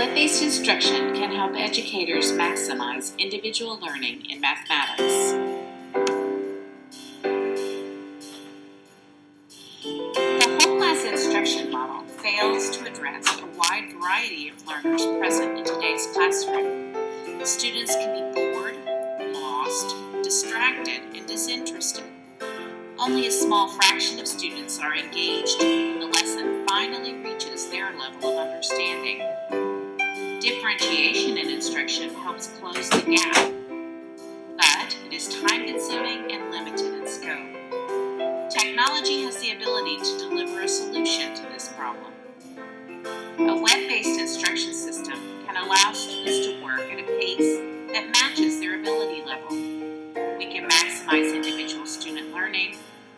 Web-based instruction can help educators maximize individual learning in mathematics. The whole class instruction model fails to address a wide variety of learners present in today's classroom. Students can be bored, lost, distracted, and disinterested. Only a small fraction of students are engaged when the lesson finally reaches their level of understanding. Differentiation in instruction helps close the gap, but it is time-consuming and limited in scope. Technology has the ability to deliver a solution to this problem. A web-based instruction system can allow students to work at a pace that matches their ability level. We can maximize individual student learning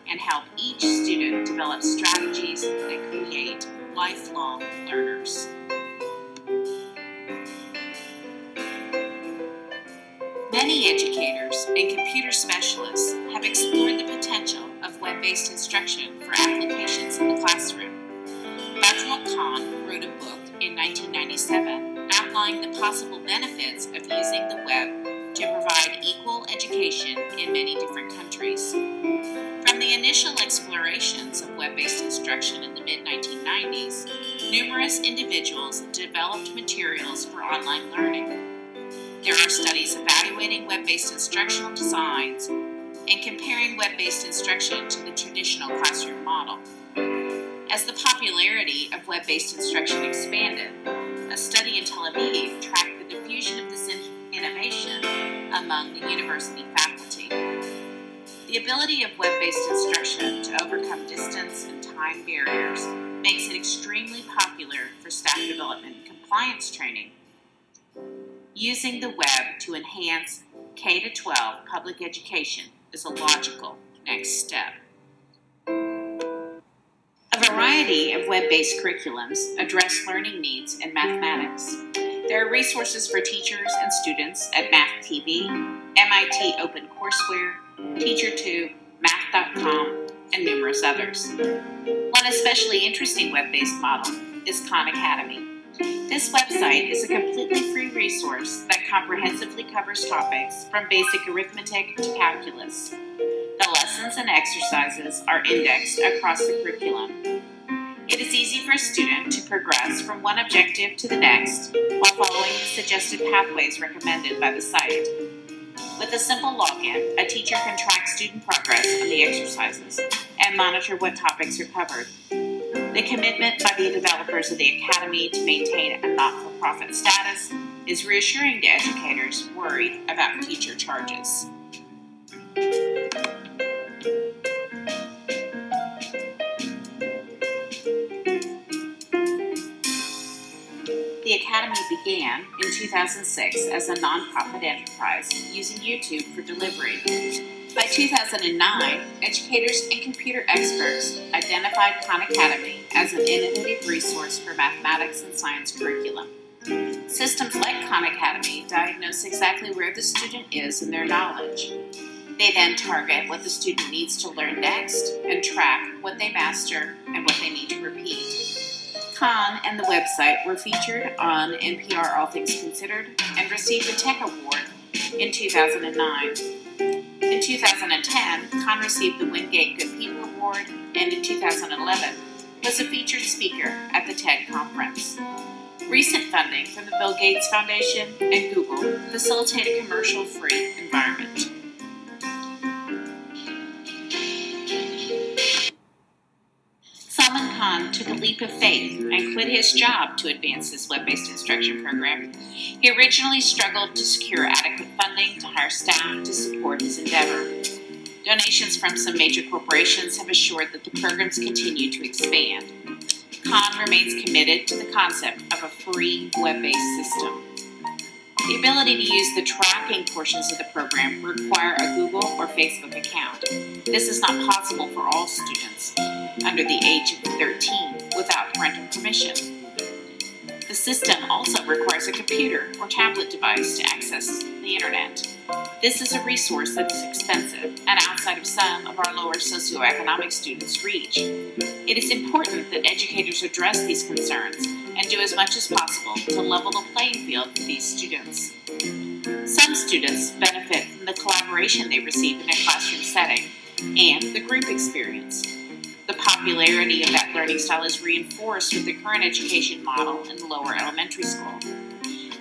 and help each student develop strategies that create lifelong learners. Many educators and computer specialists have explored the potential of web-based instruction for applications in the classroom. Bajwal Khan wrote a book in 1997 outlining the possible benefits of using the web to provide equal education in many different countries. From the initial explorations of web-based instruction in the mid-1990s, numerous individuals developed materials for online learning. There are studies evaluating web-based instructional designs and comparing web-based instruction to the traditional classroom model. As the popularity of web-based instruction expanded, a study in Tel Aviv tracked the diffusion of this innovation among the university faculty. The ability of web-based instruction to overcome distance and time barriers makes it extremely popular for staff development and compliance training. Using the web to enhance K-12 public education is a logical next step. A variety of web-based curriculums address learning needs in mathematics. There are resources for teachers and students at Math TV, MIT OpenCourseWare, TeacherTube, Math.com, and numerous others. One especially interesting web-based model is Khan Academy. This website is a completely free resource that comprehensively covers topics from basic arithmetic to calculus. The lessons and exercises are indexed across the curriculum. It is easy for a student to progress from one objective to the next while following the suggested pathways recommended by the site. With a simple login, a teacher can track student progress on the exercises and monitor what topics are covered. The commitment by the developers of the Academy to maintain a not-for-profit status is reassuring to educators worried about teacher charges. The Academy began in 2006 as a nonprofit enterprise using YouTube for delivery. By 2009, educators and computer experts identified Khan Academy as an innovative resource for mathematics and science curriculum. Systems like Khan Academy diagnose exactly where the student is in their knowledge. They then target what the student needs to learn next and track what they master and what they need to repeat. Khan and the website were featured on NPR All Things Considered and received a Tech Award in 2009. In 2010, Khan received the Wingate Good People Award, and in 2011 was a featured speaker at the TED Conference. Recent funding from the Bill Gates Foundation and Google facilitate a commercial-free environment. Salman Khan took a leap of faith and quit his job to advance his web-based instruction program. He originally struggled to secure adequate funding to hire staff to support his endeavor. Donations from some major corporations have assured that the programs continue to expand. Khan remains committed to the concept of a free web-based system. The ability to use the tracking portions of the program require a Google or Facebook account. This is not possible for all students under the age of 13 without parental permission. The system also requires a computer or tablet device to access the internet. This is a resource that is expensive and outside of some of our lower socioeconomic students' reach. It is important that educators address these concerns and and do as much as possible to level the playing field for these students. Some students benefit from the collaboration they receive in a classroom setting and the group experience. The popularity of that learning style is reinforced with the current education model in lower elementary school.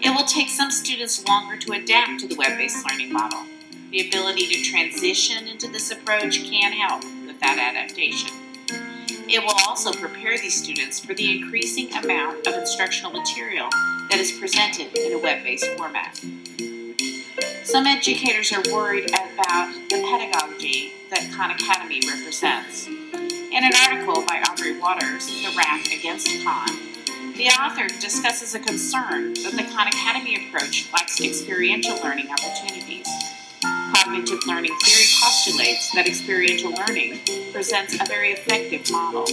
It will take some students longer to adapt to the web-based learning model. The ability to transition into this approach can help with that adaptation. It will also prepare these students for the increasing amount of instructional material that is presented in a web-based format. Some educators are worried about the pedagogy that Khan Academy represents. In an article by Aubrey Waters, The Wrath Against Khan, the author discusses a concern that the Khan Academy approach lacks experiential learning opportunities. Cognitive learning theory postulates that experiential learning presents a very effective model.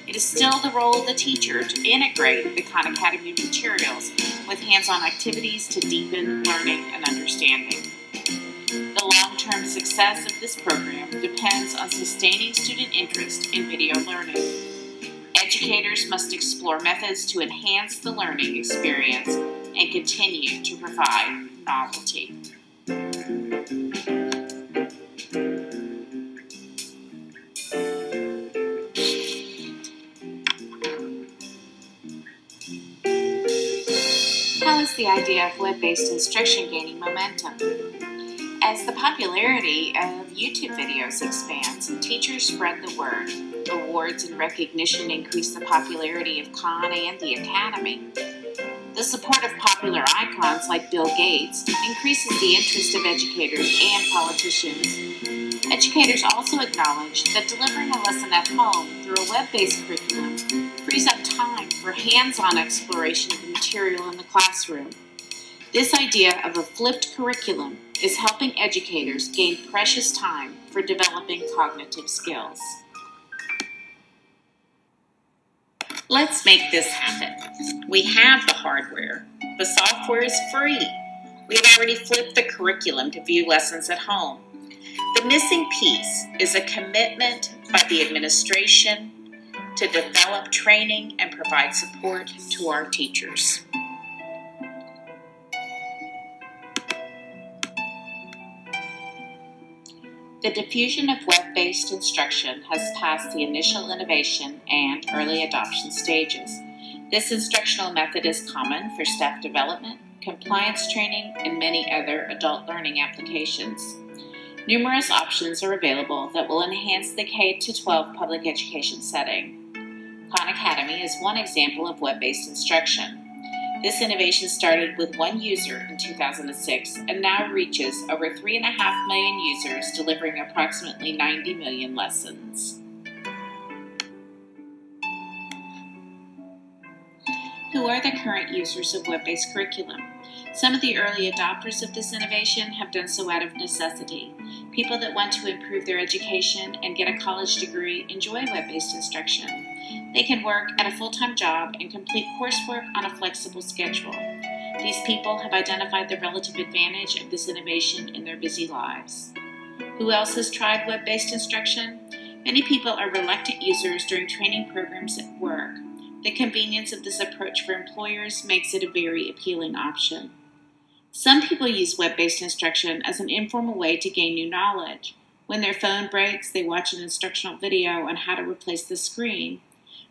It is still the role of the teacher to integrate the Khan Academy materials with hands-on activities to deepen learning and understanding. The long-term success of this program depends on sustaining student interest in video learning. Educators must explore methods to enhance the learning experience and continue to provide novelty. How is the idea of web-based instruction gaining momentum? As the popularity of YouTube videos expands, teachers spread the word. Awards and recognition increase the popularity of Khan and the Academy. The support of popular icons like Bill Gates increases the interest of educators and politicians. Educators also acknowledge that delivering a lesson at home through a web-based curriculum frees up time for hands-on exploration of the material in the classroom. This idea of a flipped curriculum is helping educators gain precious time for developing cognitive skills. Let's make this happen. We have the hardware. The software is free. We have already flipped the curriculum to view lessons at home. The missing piece is a commitment by the administration to develop training and provide support to our teachers. The diffusion of web-based instruction has passed the initial innovation and early adoption stages. This instructional method is common for staff development, compliance training, and many other adult learning applications. Numerous options are available that will enhance the K-12 public education setting. Khan Academy is one example of web-based instruction. This innovation started with one user in 2006 and now reaches over 3.5 million users, delivering approximately 90 million lessons. Who are the current users of web-based curriculum? Some of the early adopters of this innovation have done so out of necessity. People that want to improve their education and get a college degree enjoy web-based instruction. They can work at a full-time job and complete coursework on a flexible schedule. These people have identified the relative advantage of this innovation in their busy lives. Who else has tried web-based instruction? Many people are reluctant users during training programs at work. The convenience of this approach for employers makes it a very appealing option. Some people use web-based instruction as an informal way to gain new knowledge. When their phone breaks, they watch an instructional video on how to replace the screen.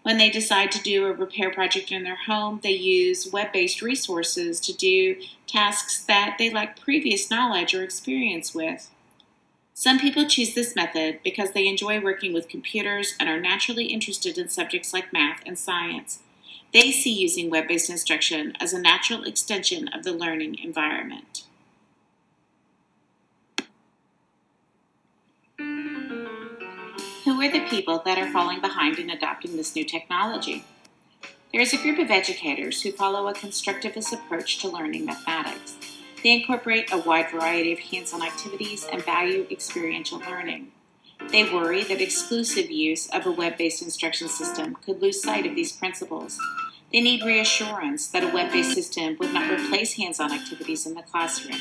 When they decide to do a repair project in their home, they use web-based resources to do tasks that they lack previous knowledge or experience with. Some people choose this method because they enjoy working with computers and are naturally interested in subjects like math and science. They see using web-based instruction as a natural extension of the learning environment. Who are the people that are falling behind in adopting this new technology? There is a group of educators who follow a constructivist approach to learning mathematics. They incorporate a wide variety of hands-on activities and value experiential learning. They worry that exclusive use of a web-based instruction system could lose sight of these principles. They need reassurance that a web-based system would not replace hands-on activities in the classroom.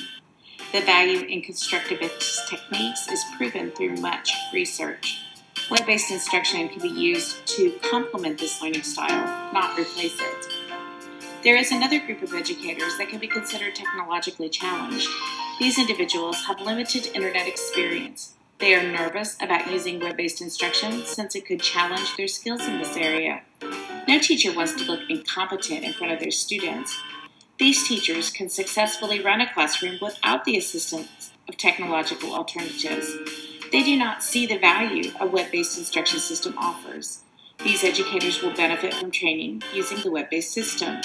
The value in constructivist techniques is proven through much research. Web-based instruction can be used to complement this learning style, not replace it. There is another group of educators that can be considered technologically challenged. These individuals have limited internet experience. They are nervous about using web-based instruction since it could challenge their skills in this area. No teacher wants to look incompetent in front of their students. These teachers can successfully run a classroom without the assistance of technological alternatives. They do not see the value a web-based instruction system offers. These educators will benefit from training using the web-based system.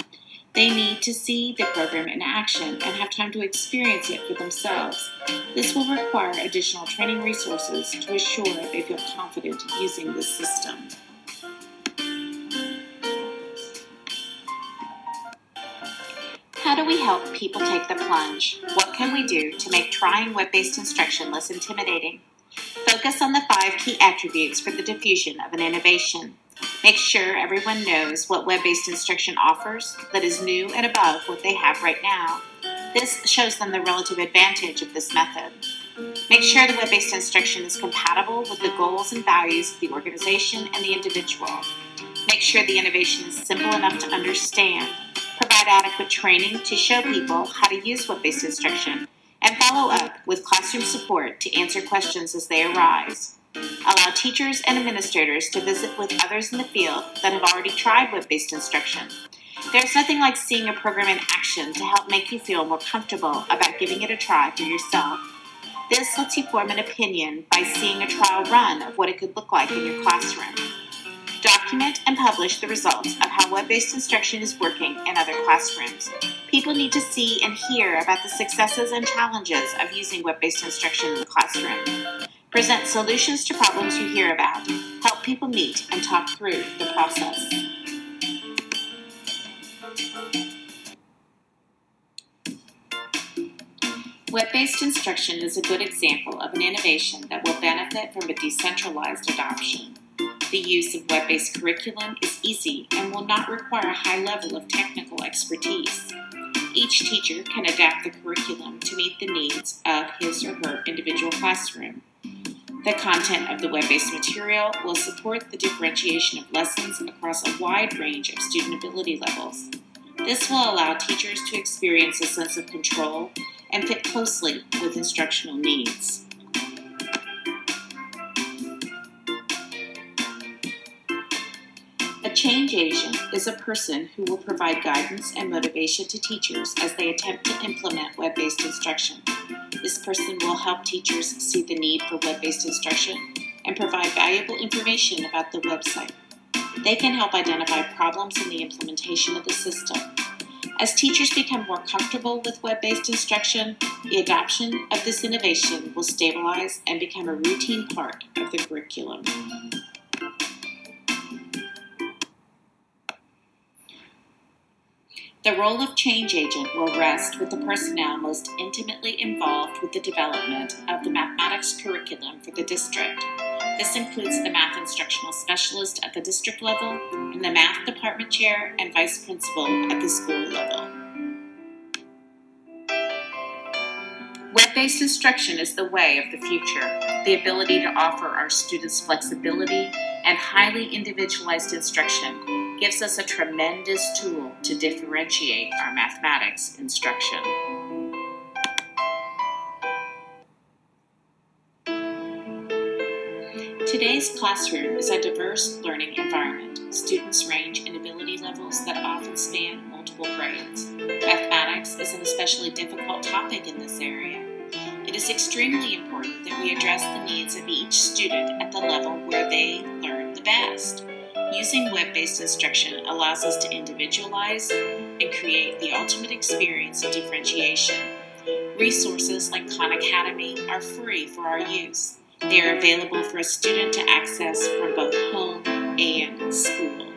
They need to see the program in action and have time to experience it for themselves. This will require additional training resources to assure they feel confident using this system. How do we help people take the plunge? What can we do to make trying web-based instruction less intimidating? Focus on the 5 key attributes for the diffusion of an innovation. Make sure everyone knows what web-based instruction offers that is new and above what they have right now. This shows them the relative advantage of this method. Make sure the web-based instruction is compatible with the goals and values of the organization and the individual. Make sure the innovation is simple enough to understand. Provide adequate training to show people how to use web-based instruction, and follow up with classroom support to answer questions as they arise. Allow teachers and administrators to visit with others in the field that have already tried web-based instruction. There's nothing like seeing a program in action to help make you feel more comfortable about giving it a try for yourself. This lets you form an opinion by seeing a trial run of what it could look like in your classroom. Document and publish the results of how web-based instruction is working in other classrooms. People need to see and hear about the successes and challenges of using web-based instruction in the classroom. Present solutions to problems you hear about. Help people meet and talk through the process. Web-based instruction is a good example of an innovation that will benefit from a decentralized adoption. The use of web-based curriculum is easy and will not require a high level of technical expertise. Each teacher can adapt the curriculum to meet the needs of his or her individual classroom. The content of the web-based material will support the differentiation of lessons across a wide range of student ability levels. This will allow teachers to experience a sense of control and fit closely with instructional needs. A change agent is a person who will provide guidance and motivation to teachers as they attempt to implement web-based instruction. This person will help teachers see the need for web-based instruction and provide valuable information about the website. They can help identify problems in the implementation of the system. As teachers become more comfortable with web-based instruction, the adoption of this innovation will stabilize and become a routine part of the curriculum. The role of change agent will rest with the personnel most intimately involved with the development of the mathematics curriculum for the district. This includes the math instructional specialist at the district level and the math department chair and vice principal at the school level. Web-based instruction is the way of the future. The ability to offer our students flexibility and highly individualized instruction gives us a tremendous tool to differentiate our mathematics instruction. Today's classroom is a diverse learning environment. Students range in ability levels that often span multiple grades. Mathematics is an especially difficult topic in this area. It is extremely important that we address the needs of each student at the level where they learn the best. Using web-based instruction allows us to individualize and create the ultimate experience of differentiation. Resources like Khan Academy are free for our use. They are available for a student to access from both home and school.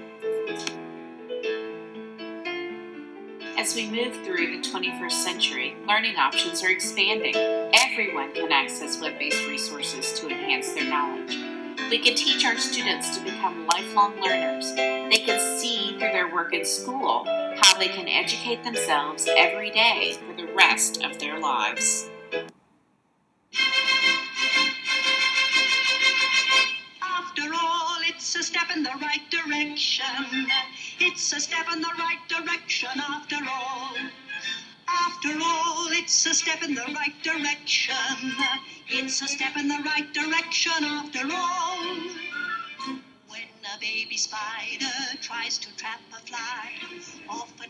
As we move through the 21st century, learning options are expanding. Everyone can access web-based resources to enhance their knowledge. We can teach our students to become lifelong learners. They can see through their work in school how they can educate themselves every day for the rest of their lives. After all, it's a step in the right direction. It's a step in the right direction after all. After all, it's a step in the right direction. It's a step in the right direction after all. When a baby spider tries to trap a fly, often